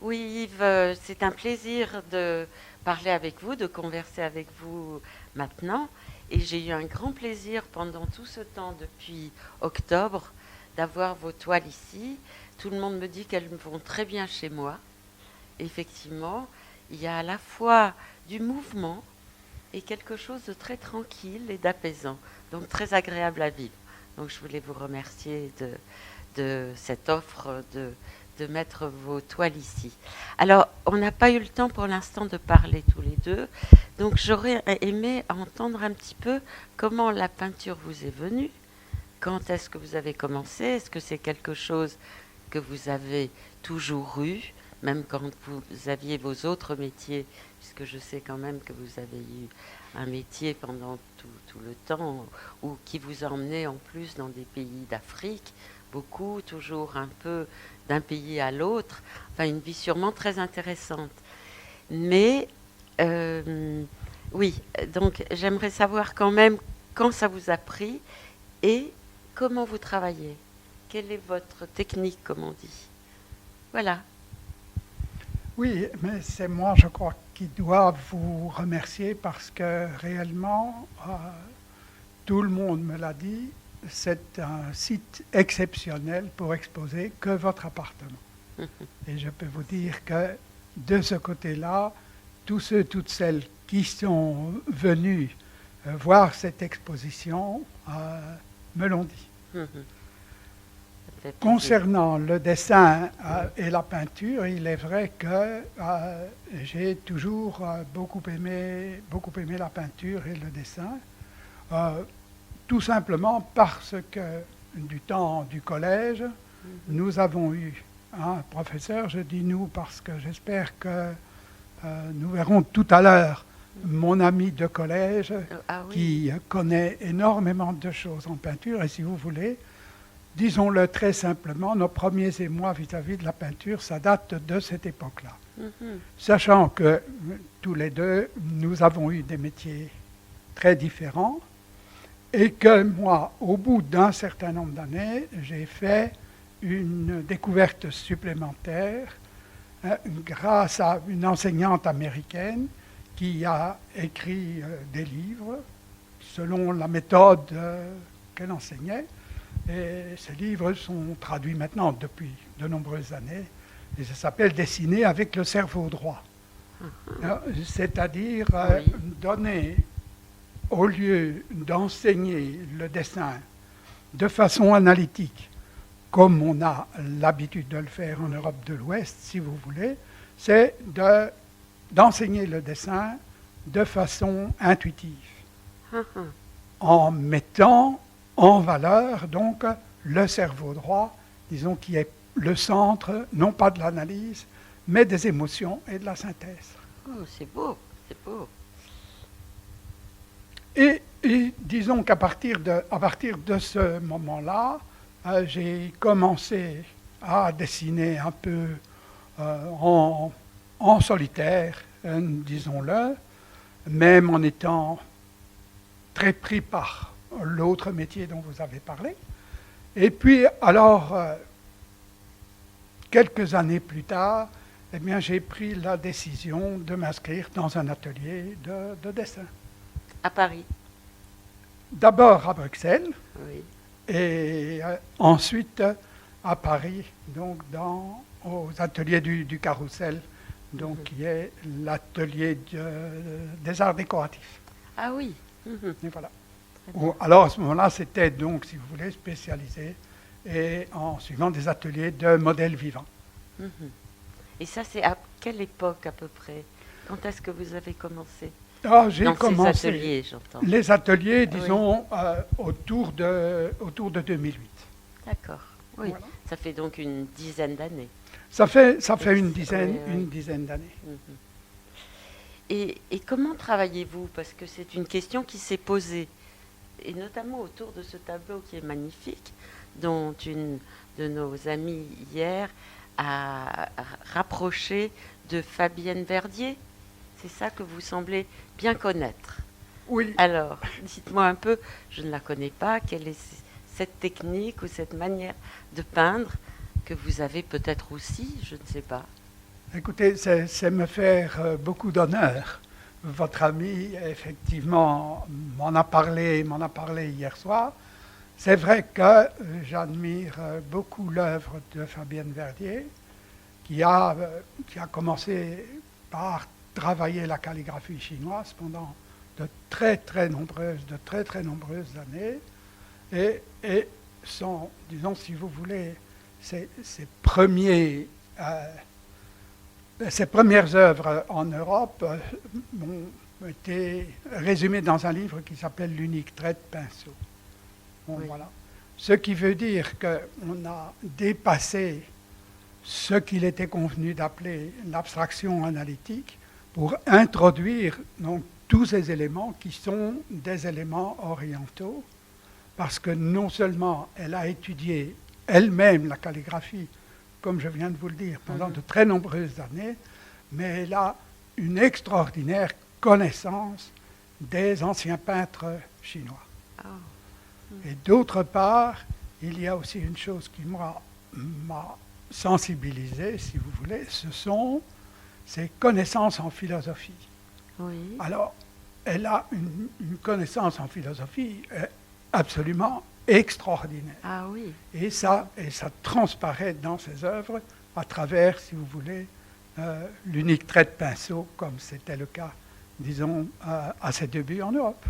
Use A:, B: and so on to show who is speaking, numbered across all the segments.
A: Oui, Yves, c'est un plaisir de parler avec vous, de converser avec vous maintenant. Et j'ai eu un grand plaisir pendant tout ce temps, depuis octobre, d'avoir vos toiles ici. Tout le monde me dit qu'elles vont très bien chez moi. Effectivement, il y a à la fois du mouvement et quelque chose de très tranquille et d'apaisant, donc très agréable à vivre. Donc je voulais vous remercier de cette offre de mettre vos toiles ici. Alors, on n'a pas eu le temps pour l'instant de parler tous les deux, donc j'aurais aimé entendre un petit peu comment la peinture vous est venue, quand est-ce que vous avez commencé, est-ce que c'est quelque chose que vous avez toujours eu, même quand vous aviez vos autres métiers, puisque je sais quand même que vous avez eu un métier pendant tout le temps, ou qui vous a emmené en plus dans des pays d'Afrique, beaucoup, toujours un peu d'un pays à l'autre, enfin une vie sûrement très intéressante. Mais euh, oui, donc j'aimerais savoir quand même quand ça vous a pris et comment vous travaillez. Quelle est votre technique, comme on dit? Voilà.
B: Oui, mais c'est moi, je crois, qui dois vous remercier parce que réellement, tout le monde me l'a dit, c'est un site exceptionnel pour exposer que votre appartement. Et je peux vous dire que de ce côté-là, tous ceux, toutes celles qui sont venus voir cette exposition me l'ont dit.
A: Ça fait plaisir.
B: Concernant le dessin et la peinture, il est vrai que j'ai toujours beaucoup aimé la peinture et le dessin, euh, tout simplement parce que du temps du collège, nous avons eu un professeur, je dis nous parce que j'espère que nous verrons tout à l'heure mon ami de collège
A: Ah oui.
B: qui connaît énormément de choses en peinture et si vous voulez, disons-le très simplement, nos premiers émois vis-à-vis de la peinture, ça date de cette époque-là.
A: Mhm.
B: Sachant que tous les deux, nous avons eu des métiers très différents et que moi, au bout d'un certain nombre d'années, j'ai fait une découverte supplémentaire grâce à une enseignante américaine qui a écrit des livres selon la méthode qu'elle enseignait. Et ces livres sont traduits maintenant depuis de nombreuses années. Et ça s'appelle Dessiner avec le cerveau droit. C'est-à-dire
A: Oui.
B: donner, au lieu d'enseigner le dessin de façon analytique, comme on a l'habitude de le faire en Europe de l'Ouest, si vous voulez, c'est d'enseigner le dessin de façon intuitive,
A: Mhm.
B: en mettant en valeur donc le cerveau droit, disons qui est le centre, non pas de l'analyse, mais des émotions et de la synthèse.
A: Oh, c'est beau, c'est beau.
B: Et disons qu'à à partir de ce moment-là, j'ai commencé à dessiner un peu en solitaire, disons-le, même en étant très pris par l'autre métier dont vous avez parlé. Et puis, alors, quelques années plus tard, eh bien, j'ai pris la décision de m'inscrire dans un atelier de dessin.
A: À Paris.
B: D'abord à Bruxelles
A: Oui.
B: et ensuite à Paris, donc aux ateliers du Carrousel, donc qui est l'atelier des arts décoratifs.
A: Ah oui. Mhm.
B: Et voilà.
A: Très bien.
B: Alors à ce moment-là, c'était donc, si vous voulez, spécialisé et en suivant des ateliers de modèles vivants.
A: Mhm. Et ça, c'est à quelle époque à peu près? Quand est-ce que vous avez commencé?
B: Alors j'ai
A: Dans ces
B: commencé
A: ateliers, j'entends.
B: les ateliers,
A: Ah oui,
B: disons, autour de 2008.
A: d'accord. Oui,
B: Voilà.
A: ça fait donc une dizaine d'années.
B: Ça fait
A: Oui,
B: une
A: oui.
B: dizaine d'années.
A: Mhm. Et comment travaillez-vous? Parce que c'est une question qui s'est posée, et notamment autour de ce tableau qui est magnifique, dont une de nos amies hier a rapproché de Fabienne Verdier. C'est ça que vous semblez bien connaître.
B: Oui,
A: Alors, dites-moi un peu, je ne la connais pas, quelle est cette technique ou cette manière de peindre que vous avez peut-être aussi, je ne sais pas.
B: Écoutez, c'est me faire beaucoup d'honneur. Votre ami, effectivement, m'en a parlé hier soir. C'est vrai que j'admire beaucoup l'œuvre de Fabienne Verdier, qui a commencé par travailler la calligraphie chinoise pendant de très nombreuses années. Et son, disons, si vous voulez, ses premières œuvres en Europe ont été résumées dans un livre qui s'appelle L'unique trait de pinceau. Bon, oui. Voilà. Ce qui veut dire qu'on a dépassé ce qu'il était convenu d'appeler l'abstraction analytique pour introduire donc, tous ces éléments qui sont des éléments orientaux, parce que non seulement elle a étudié elle-même la calligraphie, comme je viens de vous le dire, pendant de très nombreuses années, mais elle a une extraordinaire connaissance des anciens peintres chinois. Oh. Et d'autre part, il y a aussi une chose qui m'a sensibilisé, si vous voulez, ce sont ses connaissances en philosophie. Oui. Alors, elle a une connaissance en philosophie absolument extraordinaire.
A: Ah oui.
B: Et ça transparaît dans ses œuvres à travers, si vous voulez, l'unique trait de pinceau, comme c'était le cas, disons, à ses débuts en Europe.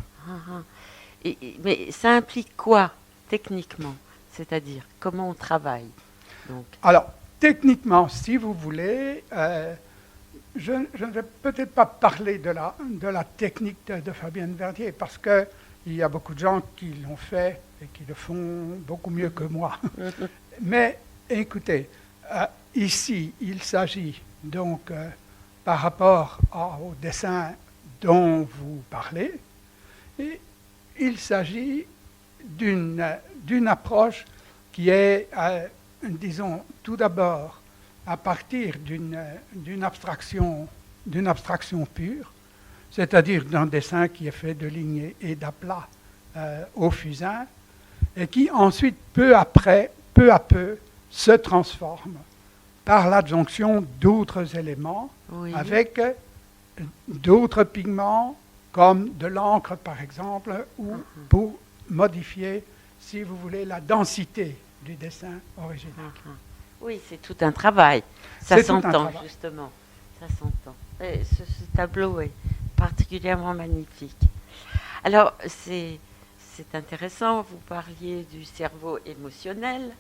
A: Mais ça implique quoi, techniquement? C'est-à-dire, comment on travaille donc?
B: Alors, techniquement, si vous voulez, je ne vais peut-être pas parler de la technique de Fabienne Verdier, parce qu'il y a beaucoup de gens qui l'ont fait et qui le font beaucoup mieux que moi. Mais écoutez, ici, il s'agit donc, par rapport au dessin dont vous parlez, et il s'agit d'une approche qui est, disons, tout d'abord, à partir d'une abstraction pure, c'est-à-dire d'un dessin qui est fait de lignes et d'aplats au fusain, et qui ensuite, peu à peu, se transforme par l'adjonction d'autres éléments, oui, avec d'autres pigments, comme de l'encre par exemple, ou pour modifier, si vous voulez, la densité du dessin original.
A: Oui, c'est tout un travail. Ça s'entend, justement. Ça s'entend. Et ce tableau est particulièrement magnifique. Alors, c'est intéressant, vous parliez du cerveau émotionnel,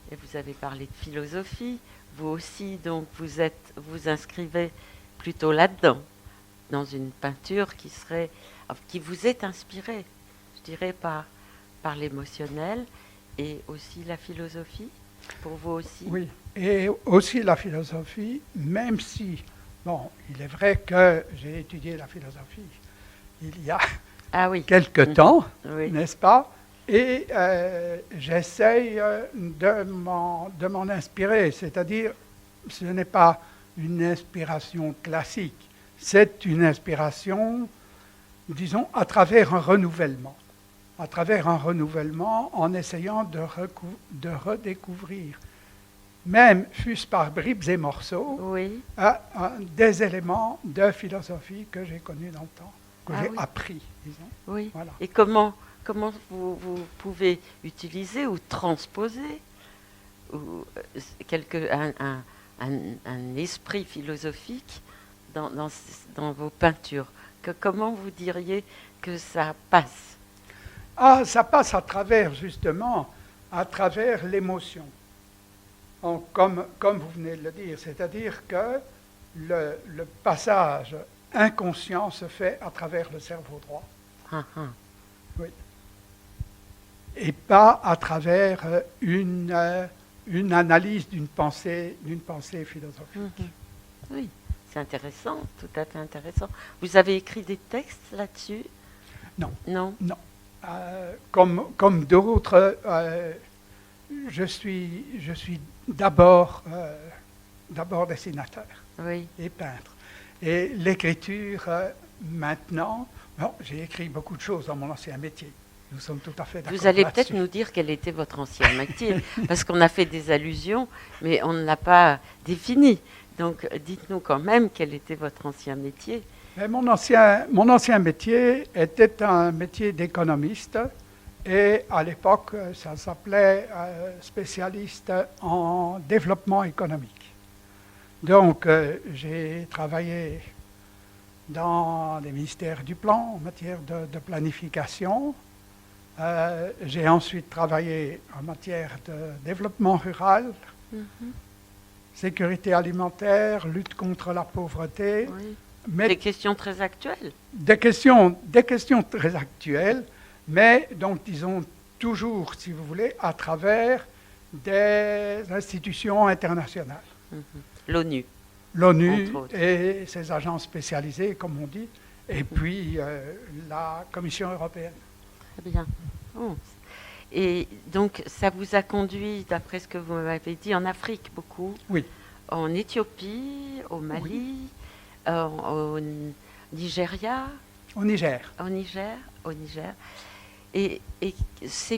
A: et vous avez parlé de philosophie. Vous aussi, donc, vous inscrivez plutôt là-dedans, dans une peinture qui vous est inspirée, je dirais, par l'émotionnel et aussi la philosophie, pour vous aussi.
B: Oui, et aussi la philosophie, même si, bon, il est vrai que j'ai étudié la philosophie il y a quelque temps, oui, n'est-ce pas? Et j'essaye de m'en inspirer, c'est-à-dire, ce n'est pas une inspiration classique, c'est une inspiration, disons, à travers un renouvellement, en essayant de redécouvrir, même fût-ce par bribes et morceaux,
A: oui,
B: des éléments de philosophie que j'ai connus dans le temps, que j'ai appris, disons.
A: Oui.
B: Voilà.
A: Et comment vous pouvez utiliser ou transposer un esprit philosophique dans vos peintures? Comment vous diriez que ça passe?
B: Ça passe à travers, justement, l'émotion. Comme vous venez de le dire, c'est-à-dire que le passage inconscient se fait à travers le cerveau droit. Oui. Et pas à travers une analyse d'une pensée philosophique.
A: Oui, c'est intéressant, tout à fait intéressant. Vous avez écrit des textes là-dessus?
B: Non.
A: Non.
B: Comme d'autres, je suis d'abord dessinateur, oui, et peintre. Et l'écriture, maintenant, j'ai écrit beaucoup de choses dans mon ancien métier. Nous sommes tout à fait d'accord.
A: Vous allez peut-être
B: là-dessus.
A: nous dire quel était votre ancien métier, parce qu'on a fait des allusions, mais on ne l'a pas défini. Donc, dites-nous quand même quel était votre ancien métier.
B: Mais mon ancien métier était un métier d'économiste et à l'époque, ça s'appelait spécialiste en développement économique. Donc, j'ai travaillé dans les ministères du plan en matière de planification. J'ai ensuite travaillé en matière de développement rural, sécurité alimentaire, lutte contre la pauvreté.
A: Oui.
B: Mais
A: Des questions très actuelles.
B: des questions très actuelles, mais donc disons toujours, si vous voulez, à travers des institutions internationales.
A: L'ONU.
B: L'ONU
A: Entre autres.
B: et ses agences spécialisées, comme on dit, et puis la Commission européenne.
A: Très bien. Oh. Et donc, ça vous a conduit, d'après ce que vous m'avez dit, en Afrique beaucoup,
B: Oui,
A: en Éthiopie, au Mali, au Nigeria,
B: au Niger.
A: au Niger. Et ces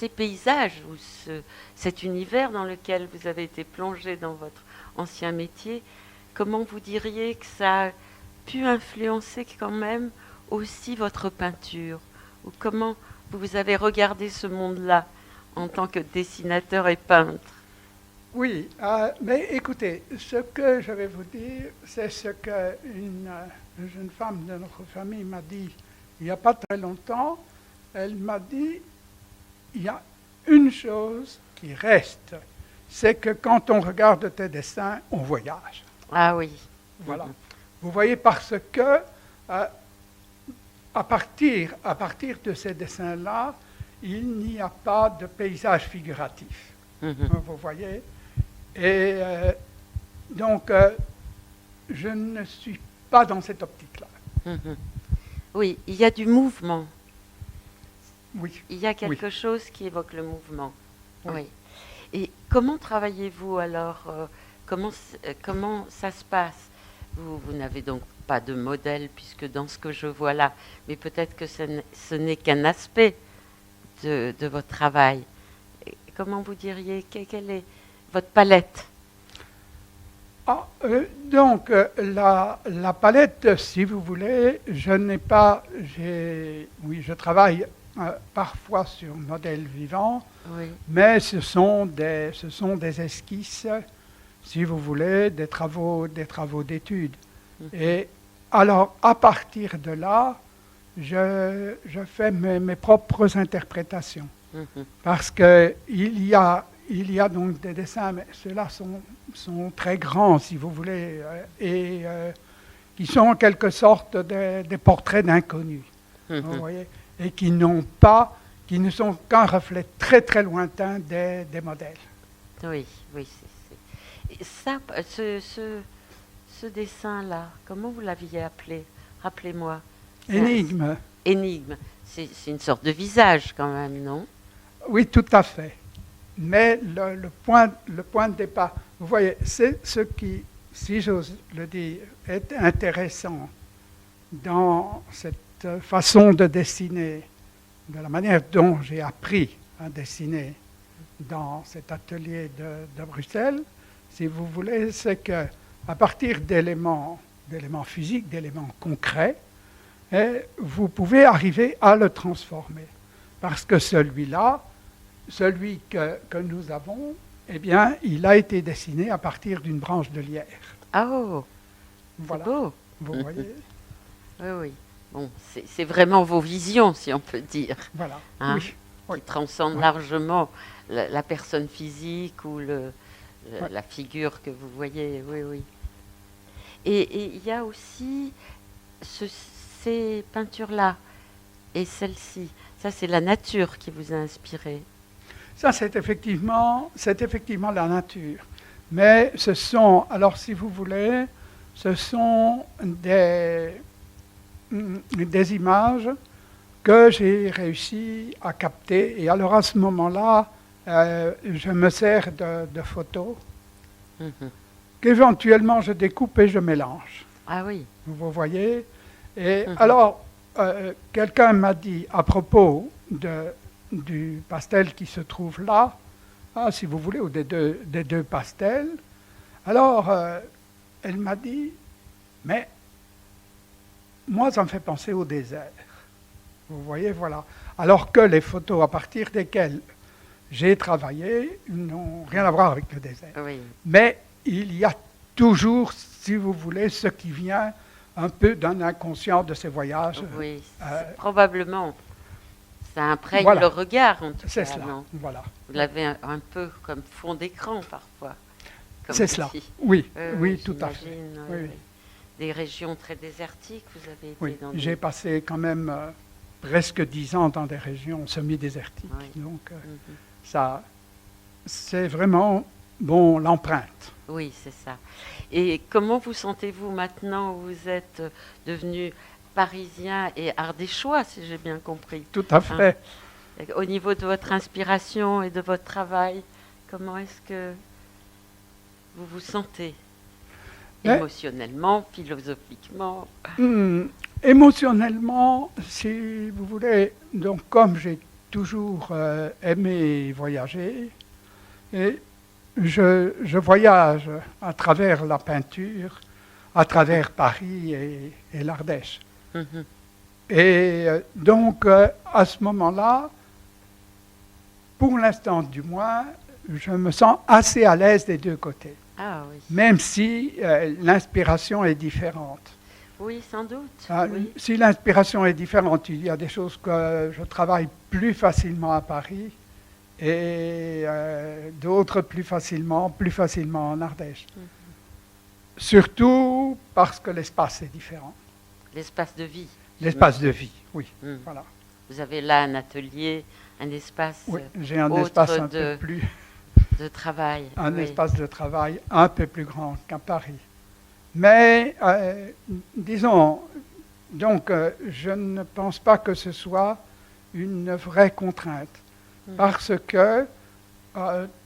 A: paysages, ou cet univers dans lequel vous avez été plongé dans votre ancien métier, comment vous diriez que ça a pu influencer quand même aussi votre peinture? Ou comment vous avez regardé ce monde-là en tant que dessinateur et peintre?
B: Oui, mais écoutez, ce que je vais vous dire, c'est ce qu'une jeune femme de notre famille m'a dit il n'y a pas très longtemps. Elle m'a dit, il y a une chose qui reste, c'est que quand on regarde tes dessins, on voyage.
A: Ah oui.
B: Voilà. Vous voyez, parce que à partir de ces dessins-là, il n'y a pas de paysage figuratif. Vous voyez. Et donc, je ne suis pas dans cette optique-là.
A: Oui, il y a du mouvement.
B: Oui.
A: Il y a quelque chose qui évoque le mouvement.
B: Oui.
A: Oui. Et comment travaillez-vous alors comment ça se passe? Vous n'avez donc pas de modèle, puisque dans ce que je vois là, mais peut-être que ce n'est qu'un aspect de votre travail. Et comment vous diriez, quelle est votre palette?
B: Donc, la palette, si vous voulez, je n'ai pas... Oui, je travaille parfois sur modèles vivants,
A: Oui.
B: mais ce sont des esquisses, si vous voulez, des travaux d'études. Et alors, à partir de là, je fais mes propres interprétations. Parce qu'il y a donc des dessins, mais ceux-là sont très grands, si vous voulez, et qui sont en quelque sorte des portraits d'inconnus, vous voyez, et qui ne sont qu'un reflet très très lointain des modèles.
A: Oui, oui. Et ça, ce dessin-là, comment vous l'aviez appelé? Rappelez-moi.
B: Énigme.
A: Énigme. C'est une sorte de visage quand même, non?
B: Oui, tout à fait. Mais le point de départ, vous voyez, c'est ce qui, si j'ose le dire, est intéressant dans cette façon de dessiner, de la manière dont j'ai appris à dessiner dans cet atelier de Bruxelles, si vous voulez, c'est qu'à partir d'éléments physiques, d'éléments concrets, vous pouvez arriver à le transformer. Parce que celui que nous avons, eh bien, il a été dessiné à partir d'une branche de lierre.
A: Oh,
B: Voilà.
A: c'est beau.
B: Vous voyez?
A: Oui, oui. Bon, c'est vraiment vos visions, si on peut dire,
B: Voilà.
A: hein,
B: Oui.
A: qui transcendent largement la personne physique ou la figure que vous voyez. Oui, oui. Et il y a aussi ces peintures-là et celle-ci. Ça, c'est la nature qui vous a inspiré.
B: Ça, c'est effectivement la nature. Mais ce sont, alors si vous voulez, ce sont des images que j'ai réussi à capter. Et alors à ce moment-là, je me sers de photos qu'éventuellement je découpe et je mélange.
A: Ah oui.
B: Vous voyez? Et alors, quelqu'un m'a dit à propos du pastel qui se trouve là, si vous voulez, ou des deux pastels. Alors, elle m'a dit, mais moi, ça me fait penser au désert. Vous voyez, voilà. Alors que les photos à partir desquelles j'ai travaillé n'ont rien à voir avec le désert.
A: Oui.
B: Mais il y a toujours, si vous voulez, ce qui vient un peu d'un inconscient de ces voyages.
A: Oui, probablement. Ça imprègne
B: voilà.
A: le regard, en tout
B: C'est
A: cas,
B: cela,
A: non?
B: voilà.
A: Vous l'avez un peu comme fond d'écran, parfois. comme
B: C'est
A: on
B: cela,
A: dit.
B: oui, oui, tout à fait.
A: J'imagine,
B: Oui,
A: oui,
B: oui.
A: oui. Des régions très désertiques, vous avez été
B: Oui,
A: dans
B: j'ai passé quand même presque 10 ans dans des régions semi-désertiques.
A: Oui.
B: Donc,
A: Mhm.
B: ça, c'est vraiment, bon, l'empreinte.
A: Oui, c'est ça. Et comment vous sentez-vous maintenant où vous êtes devenu parisien et ardéchois, si j'ai bien compris?
B: Tout à fait.
A: Au niveau de votre inspiration et de votre travail, comment est-ce que vous vous sentez? Émotionnellement, philosophiquement?
B: Émotionnellement, si vous voulez, donc comme j'ai toujours aimé voyager, et je voyage à travers la peinture, à travers Paris et l'Ardèche.
A: Mhm.
B: Et donc, à ce moment-là, pour l'instant du moins, je me sens assez à l'aise des deux côtés,
A: Ah oui.
B: même si l'inspiration est différente.
A: Oui, sans doute. Oui.
B: Si l'inspiration est différente, il y a des choses que je travaille plus facilement à Paris et d'autres plus facilement en Ardèche.
A: Mhm.
B: Surtout parce que l'espace est différent.
A: L'espace de vie.
B: L'espace de vie, oui.
A: Mhm.
B: Voilà.
A: Vous avez là un atelier, un espace
B: Oui, j'ai un
A: autre
B: espace un peu plus,
A: de travail.
B: un
A: Oui.
B: espace de travail un peu plus grand qu'à Paris. Mais, disons, donc, je ne pense pas que ce soit une vraie contrainte,
A: Mhm.
B: parce que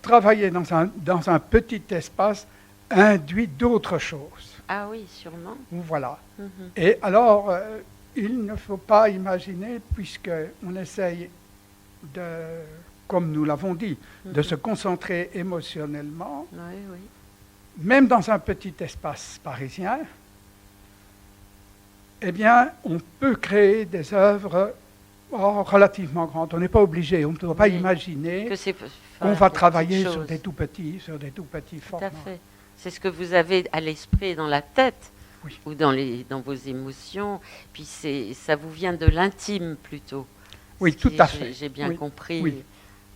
B: travailler dans un petit espace induit d'autres choses.
A: Ah oui, sûrement.
B: Voilà.
A: Mhm.
B: Et alors, il ne faut pas imaginer, puisqu'on essaye de, comme nous l'avons dit, de
A: Mhm.
B: se concentrer émotionnellement,
A: Oui, oui.
B: même dans un petit espace parisien, eh bien, on peut créer des œuvres relativement grandes. On n'est pas obligé, on ne doit pas
A: Oui.
B: imaginer
A: Que c'est
B: qu'on
A: faire
B: va
A: des
B: travailler
A: petites
B: sur
A: choses.
B: des tout petits
A: Tout à
B: formats.
A: fait. C'est ce que vous avez à l'esprit et dans la tête,
B: Oui.
A: ou dans vos émotions. Puis ça vous vient de l'intime plutôt.
B: Oui,
A: Ce
B: tout
A: qui-
B: à fait.
A: J'ai bien
B: Oui.
A: compris.
B: Oui.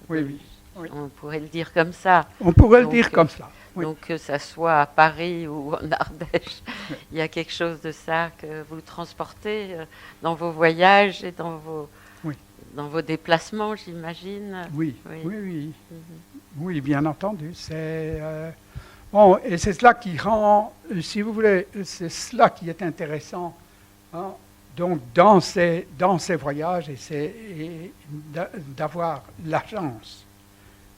B: Oui, oui. Oui.
A: On pourrait le dire comme ça.
B: On pourrait
A: Donc,
B: le dire comme ça. Oui.
A: Donc que ça soit à Paris ou en Ardèche,
B: Oui.
A: il y a quelque chose de ça que vous transportez dans vos voyages et
B: Oui.
A: dans vos déplacements, j'imagine.
B: Oui,
A: Oui.
B: oui, oui.
A: Mhm.
B: Oui, bien entendu. C'est bon, et c'est cela qui rend, si vous voulez, c'est cela qui est intéressant. Hein. Donc, dans ces voyages, et d'avoir la chance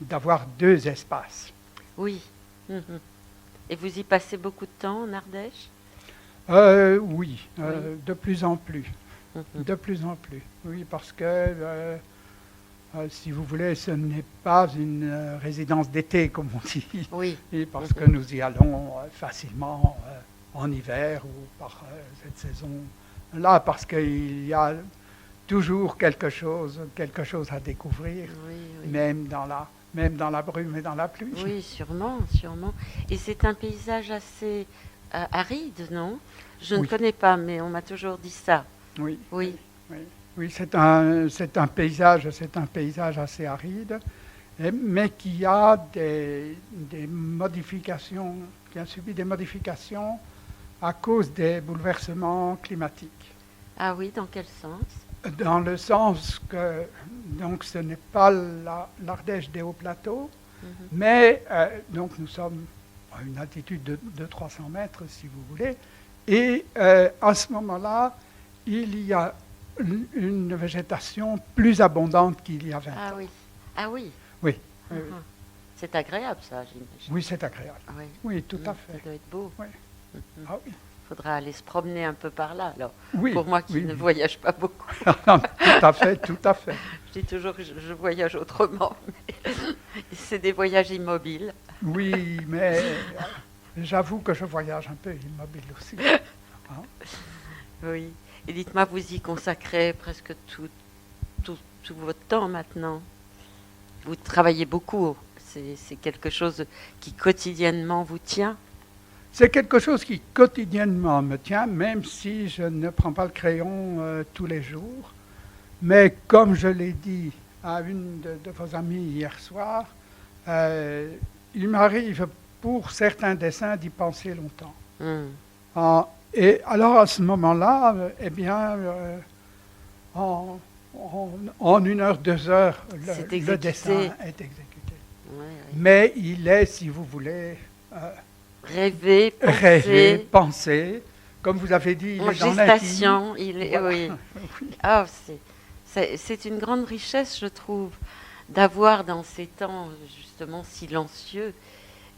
B: d'avoir deux espaces.
A: Oui. Mhm. Et vous y passez beaucoup de temps en Ardèche?
B: Oui, de plus en plus.
A: Mhm.
B: De plus en plus. Oui, parce que, si vous voulez, ce n'est pas une résidence d'été, comme on dit.
A: Oui.
B: Et parce que nous y allons facilement en hiver ou par cette saison-là, parce qu'il y a toujours quelque chose à découvrir,
A: Oui, oui.
B: même dans la brume et dans la pluie.
A: Oui, sûrement, sûrement. Et c'est un paysage assez aride, non? Je ne
B: Oui.
A: connais pas, mais on m'a toujours dit ça.
B: Oui,
A: Oui.
B: oui, oui, c'est un paysage assez aride, mais qui a des modifications, qui a subi des modifications à cause des bouleversements climatiques.
A: Ah oui, dans quel sens?
B: Dans le sens que donc ce n'est pas l'Ardèche des hauts plateaux,
A: Mhm.
B: mais donc nous sommes à une altitude de 300 mètres, si vous voulez, et à ce moment-là, il y a une végétation plus abondante qu'il y a 20
A: Ah
B: ans.
A: oui. Ah oui.
B: Oui, oui, oui.
A: Mhm. C'est agréable, ça, j'imagine.
B: Oui, c'est agréable.
A: Oui.
B: Oui, tout à
A: Ça
B: fait.
A: doit être beau.
B: Oui.
A: Mhm.
B: Ah oui.
A: faudra aller se promener un peu par là. Alors,
B: Oui,
A: pour moi qui
B: oui,
A: ne
B: oui.
A: voyage pas beaucoup,
B: Tout à fait, tout à fait.
A: je dis toujours que je voyage autrement, mais c'est des voyages immobiles.
B: Oui, mais j'avoue que je voyage un peu immobile aussi. Hein.
A: Oui. Et dites-moi, vous y consacrez presque tout votre temps maintenant. Vous travaillez beaucoup. C'est quelque chose qui quotidiennement vous tient.
B: C'est quelque chose qui quotidiennement me tient, même si je ne prends pas le crayon tous les jours. Mais comme je l'ai dit à une de vos amies hier soir, il m'arrive pour certains dessins d'y penser longtemps. Et alors à ce moment-là, eh bien, en 1 heure, 2 heures, le dessin est exécuté.
A: Ouais.
B: Mais il est, si vous voulez,
A: Rêver,
B: penser, comme vous avez dit, il
A: en
B: est dans
A: gestation.
B: voilà.
A: Oui.
B: Oui.
A: Ah, c'est une grande richesse, je trouve, d'avoir dans ces temps justement silencieux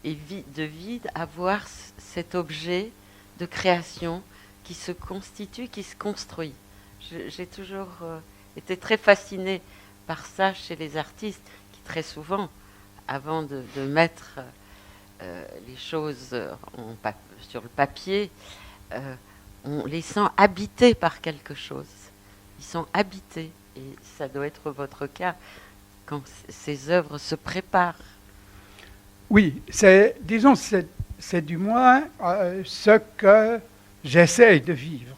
A: et de vide, avoir cet objet de création qui se constitue, qui se construit. J'ai toujours été très fascinée par ça chez les artistes qui très souvent, avant de mettre les choses sur le papier, on les sent habités par quelque chose. Ils sont habités, et ça doit être votre cas quand ces œuvres se préparent.
B: Oui, disons, c'est du moins ce que j'essaye de vivre.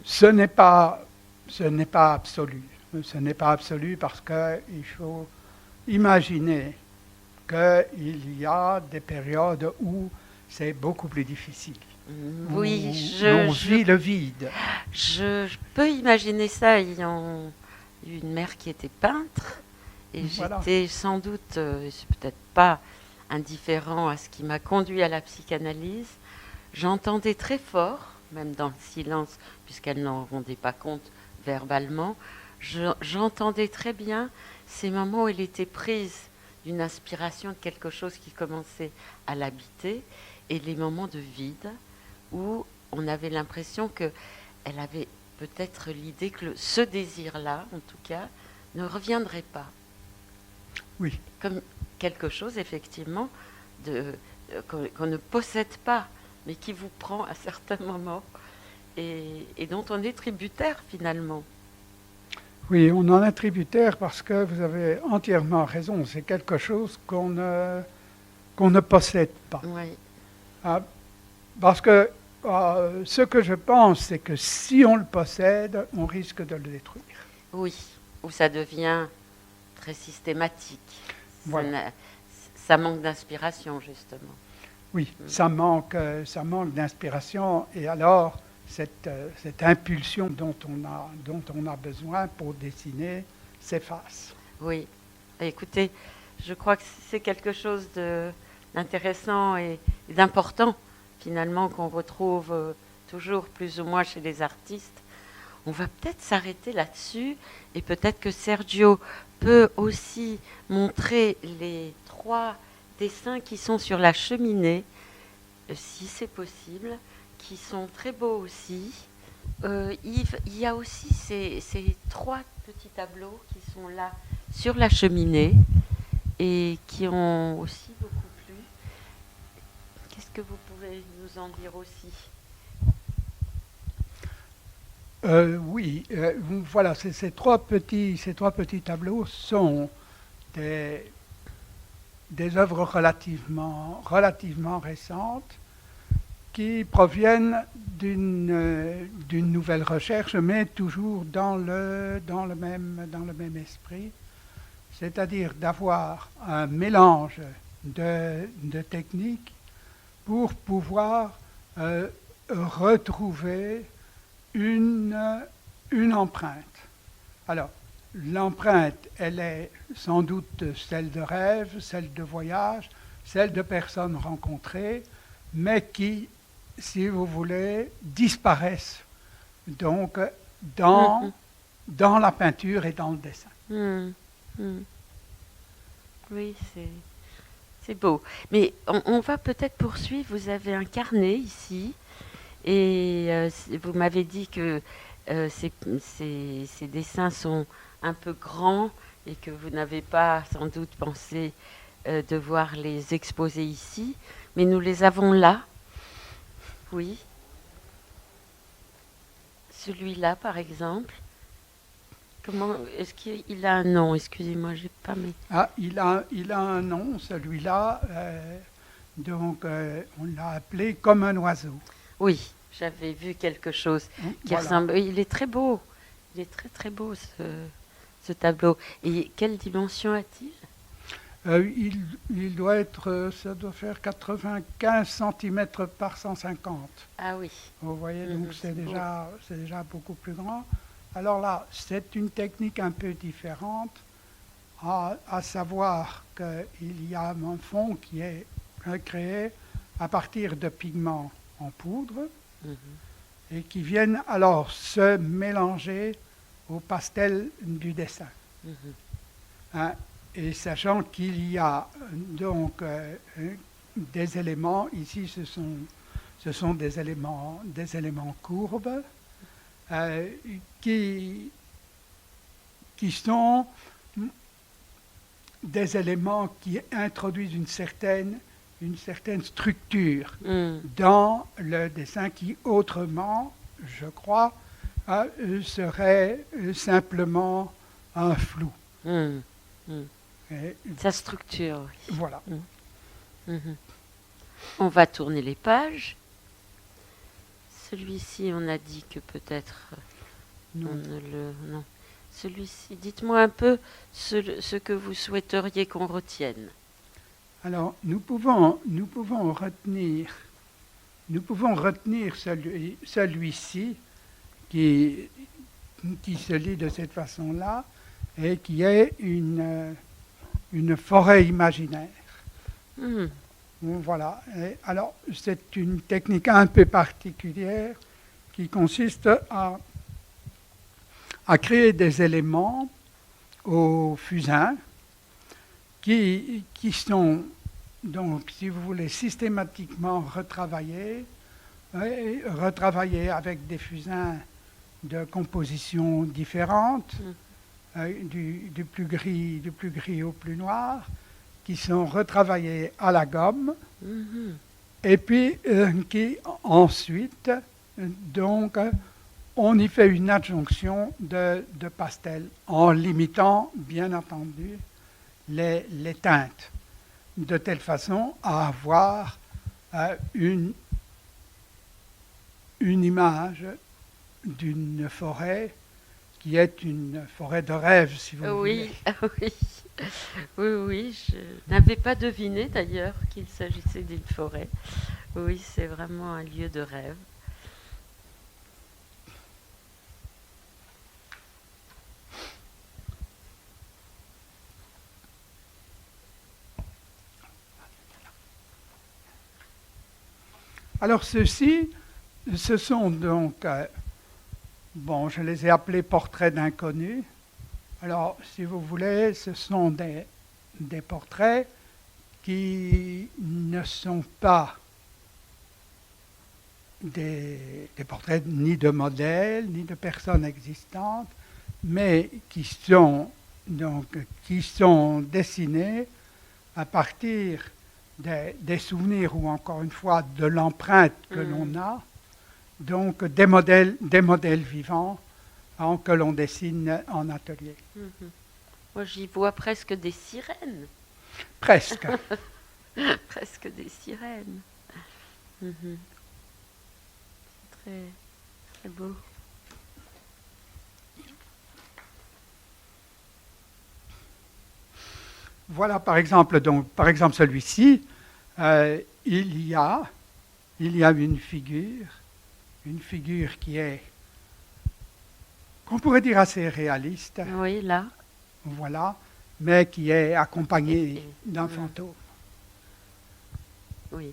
B: Ce n'est pas absolu. Ce n'est pas absolu parce qu'il faut imaginer qu'il y a des périodes où c'est beaucoup plus difficile.
A: Oui,
B: on vit le vide.
A: Je peux imaginer ça ayant eu une mère qui était peintre. Et
B: Voilà.
A: j'étais sans doute, c'est peut-être pas indifférent à ce qui m'a conduit à la psychanalyse. J'entendais très fort, même dans le silence, puisqu'elle n'en rendait pas compte verbalement, j'entendais très bien ces moments où elle était prise d'une inspiration, de quelque chose qui commençait à l'habiter, et les moments de vide où on avait l'impression qu'elle avait peut-être l'idée que ce désir-là, en tout cas, ne reviendrait pas.
B: Oui.
A: Comme quelque chose, effectivement, qu'on ne possède pas, mais qui vous prend à certains moments et dont on est tributaire, finalement.
B: Oui, on en est tributaire parce que vous avez entièrement raison. C'est quelque chose qu'on ne possède pas.
A: Oui.
B: Parce que ce que je pense, c'est que si on le possède, on risque de le détruire.
A: Oui, ou ça devient très systématique.
B: Voilà.
A: Ça manque d'inspiration, justement.
B: Oui, ça manque d'inspiration. Et alors, cette impulsion dont on a besoin pour dessiner s'efface.
A: Oui. Écoutez, je crois que c'est quelque chose d'intéressant et d'important, finalement, qu'on retrouve toujours plus ou moins chez les artistes. On va peut-être s'arrêter là-dessus, et peut-être que Sergio peut aussi montrer les 3 dessins qui sont sur la cheminée, si c'est possible, qui sont très beaux aussi. Yves, il y a aussi ces 3 petits tableaux qui sont là sur la cheminée et qui ont aussi beaucoup plu. Qu'est-ce que vous pouvez nous en dire aussi ?
B: Oui, voilà, ces trois petits tableaux sont des œuvres relativement récentes qui proviennent d'une nouvelle recherche, mais toujours dans le même esprit, c'est-à-dire d'avoir un mélange de techniques pour pouvoir retrouver une empreinte. Alors, l'empreinte, elle est sans doute celle de rêve, celle de voyage, celle de personnes rencontrées, mais qui, si vous voulez, disparaissent donc dans la peinture et dans le dessin.
A: Oui, c'est beau. Mais on va peut-être poursuivre. Vous avez un carnet ici. Et vous m'avez dit que ces dessins sont un peu grands et que vous n'avez pas sans doute pensé devoir les exposer ici, mais nous les avons là. Oui. Celui-là, par exemple. Comment est-ce qu'il a un nom? Excusez-moi, j'ai pas mes.
B: Ah, il a un nom, celui-là. On l'a appelé comme un oiseau.
A: Oui, j'avais vu quelque chose qui
B: Voilà.
A: ressemble. Il est très beau. Il est très très beau ce tableau. Et quelle dimension a-t-il?
B: Il doit être, ça doit faire 95 cm par 150.
A: Ah oui.
B: Vous voyez, donc c'est
A: beau.
B: déjà beaucoup plus grand. Alors là, c'est une technique un peu différente, à savoir qu'il y a un fond qui est créé à partir de pigments en poudre
A: Mhm.
B: et qui viennent alors se mélanger au pastel du dessin.
A: Mhm.
B: Hein, et sachant qu'il y a donc des éléments, ici ce sont des éléments courbes, qui sont des éléments qui introduisent une certaine structure dans le dessin qui autrement, je crois, serait simplement un flou. Et
A: Sa structure, oui.
B: voilà.
A: Mhm. On va tourner les pages. Celui-ci, on a dit que peut-être
B: Non.
A: on ne le... Non. Celui-ci, dites-moi un peu ce que vous souhaiteriez qu'on retienne.
B: Alors, nous pouvons retenir celui-ci qui se lit de cette façon-là et qui est une forêt imaginaire.
A: Mhm.
B: Voilà. Et alors, c'est une technique un peu particulière qui consiste à créer des éléments au fusain qui sont, donc, si vous voulez, systématiquement retravaillés avec des fusains de compositions différentes, du plus gris au plus noir, qui sont retravaillés à la gomme, et puis qui ensuite, donc, on y fait une adjonction de pastel, en limitant, bien entendu, les teintes, de telle façon à avoir une image d'une forêt qui est une forêt de rêve, si vous voulez.
A: Oui, oui, je n'avais pas deviné d'ailleurs qu'il s'agissait d'une forêt. Oui, c'est vraiment un lieu de rêve.
B: Alors ceux-ci, ce sont donc, bon, je les ai appelés portraits d'inconnus. Alors, si vous voulez, ce sont des portraits qui ne sont pas des portraits ni de modèles, ni de personnes existantes, mais qui sont dessinés à partir des souvenirs ou encore une fois de l'empreinte que l'on a, donc des modèles vivants que l'on dessine en atelier.
A: Moi, j'y vois presque des sirènes.
B: Presque.
A: Presque des sirènes. Très, très beau.
B: Voilà par exemple celui-ci, il y a une figure qui est, qu'on pourrait dire assez réaliste.
A: Oui, là.
B: Voilà, mais qui est accompagnée d'un fantôme.
A: Oui.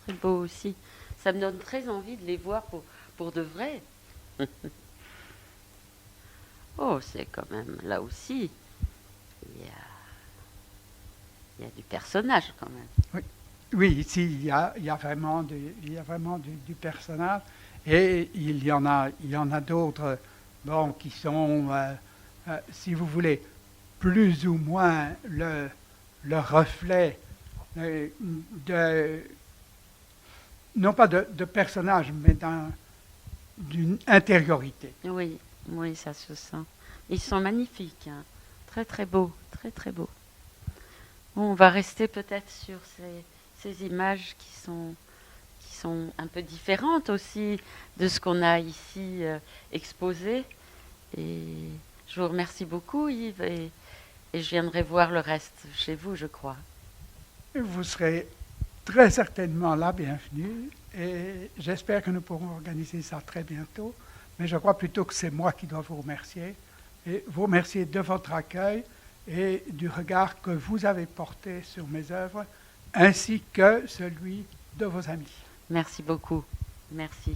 A: Très beau aussi. Ça me donne très envie de les voir pour de vrai. Oh, c'est quand même, là aussi, il y a du personnage quand même.
B: Oui. Oui, ici, il y a vraiment du personnage. Et il y en a d'autres, bon, qui sont, si vous voulez, plus ou moins le reflet de, non pas de personnages, mais d'une intériorité.
A: Oui, oui, ça se sent. Ils sont magnifiques, hein. Très très beaux, très très beaux. Bon, on va rester peut-être sur ces images qui sont un peu différentes aussi de ce qu'on a ici exposé. Et je vous remercie beaucoup, Yves, et je viendrai voir le reste chez vous, je crois.
B: Vous serez très certainement la bienvenue et j'espère que nous pourrons organiser ça très bientôt. Mais je crois plutôt que c'est moi qui dois vous remercier et vous remercier de votre accueil et du regard que vous avez porté sur mes œuvres, ainsi que celui de vos amis.
A: Merci beaucoup. Merci.